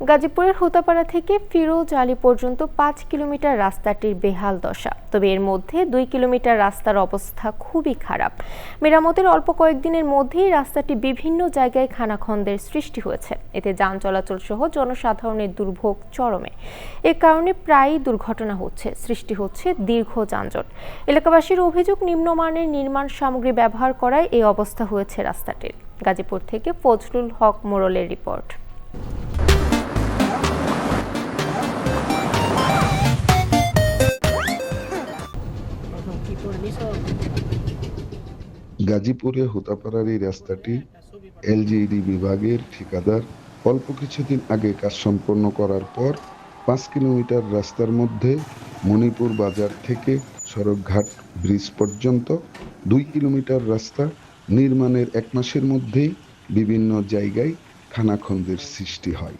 গাজীপুরের হোতাপাড়া থেকে ফিরোজ আলী পর্যন্ত ৫ কিলোমিটার রাস্তাটির বেহাল দশা। তবে এর মধ্যে ২ কিলোমিটার রাস্তার অবস্থা খুবই খারাপ। মেরামতের অল্প কয়েকদিনের মধ্যেই রাস্তাটি বিভিন্ন জায়গায় খানাখন্দের সৃষ্টি হয়েছে। এতে যান চলাচল সহ জনসাধারণের দুর্ভোগ চরমে। এ কারণে প্রায়ই দুর্ঘটনা হচ্ছে, সৃষ্টি হচ্ছে দীর্ঘ যানজট। এলাকাবাসীর অভিযোগ, নিম্নমানের নির্মাণ সামগ্রী ব্যবহার করায় এই অবস্থা হয়েছে রাস্তাটির। গাজীপুর থেকে ফজলুল হক মোড়লের রিপোর্ট। গাজীপুরে হোতাপাড়ার এই রাস্তাটি এলজিইডি বিভাগের ঠিকাদার অল্প কিছুদিন আগে কাজ সম্পন্ন করার পর ৫ কিলোমিটার রাস্তার মধ্যে মণিপুর বাজার থেকে সড়কঘাট ব্রিজ পর্যন্ত ২ কিলোমিটার রাস্তা নির্মাণের ১ মাসের মধ্যেই বিভিন্ন জায়গায় খানাখন্দের সৃষ্টি হয়।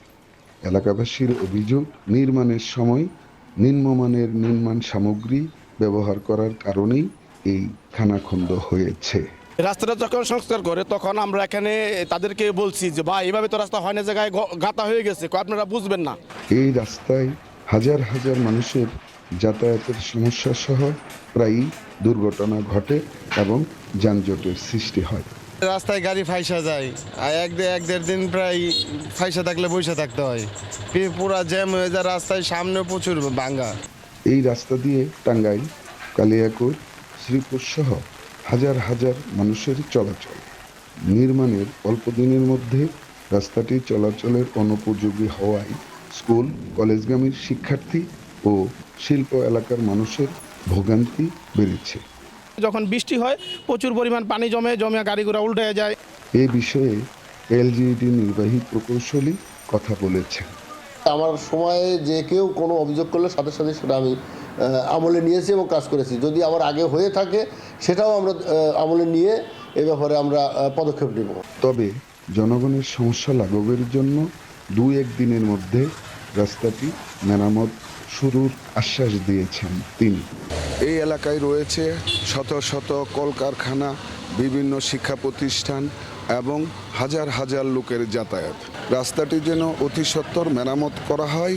এলাকাবাসীর অভিযোগ, নির্মাণের সময় নিম্নমানের নির্মাণ সামগ্রী ব্যবহার করার কারণেই এই খানাখন্দ হয়েছে। রাস্তাটা যখন সংস্কার করে তখন আমরা এখানে তাদেরকে বলছি যে ভাই এভাবে তো রাস্তা হয় না, জায়গায় গাঁথা হয়ে গেছে, আপনারা বুঝবেন না। এই রাস্তায় হাজার হাজার মানুষের যাতায়াতের সমস্যা সহ প্রায়ই দুর্ঘটনা ঘটে এবং যানজটের সৃষ্টি হয়। রাস্তায় গাড়ি ফাইসা যায়, আর এক দেড় দিন প্রায় ফাইসা থাকলে বসে থাকতে হয়, পুরা জ্যাম হয়ে যায় রাস্তায়, সামনে প্রচুর ভাঙ্গা। এই রাস্তা দিয়ে টাঙ্গাইল, কালিয়াকৈর, শ্রীপুর সহ হাজার হাজার মানুষের চলাচল। নির্মাণের অল্প দিনের মধ্যে রাস্তাটি চলাচলের অনুপযোগী হওয়ায় স্কুল কলেজগামী শিক্ষার্থী ও শিল্প এলাকার মানুষের ভোগান্তি বেড়েছে। যখন বৃষ্টি হয় প্রচুর পরিমাণ পানি জমে গাড়িগুলো উল্টে যায়। এ বিষয়ে এলজিইডি নির্বাহী প্রকৌশলী কথা বলেছেন। আমার সময়ে যে কেউ কোনো অভিযোগ করলে সাথে সাথে সেটা আমি আমলে নিয়েছি এবং কাজ করেছি। যদি আমার আগে হয়ে থাকে সেটাও আমরা আমলে নিয়ে এ ব্যাপারে আমরা পদক্ষেপ নেব। তবে জনগণের সমস্যা লাঘবের জন্য ২-১ দিনের মধ্যে রাস্তাটি মেরামত শুরুর আশ্বাস দিয়েছেন তিনি। এই এলাকায় রয়েছে শত শত কলকারখানা, বিভিন্ন শিক্ষা প্রতিষ্ঠান এবং হাজার হাজার লোকের যাতায়াত। রাস্তাটি যেন অতি সত্বর মেরামত করা হয়।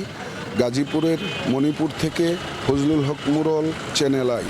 গাজীপুরের মণিপুর থেকে ফজলুল হক মোড়ল, চ্যানেল আই।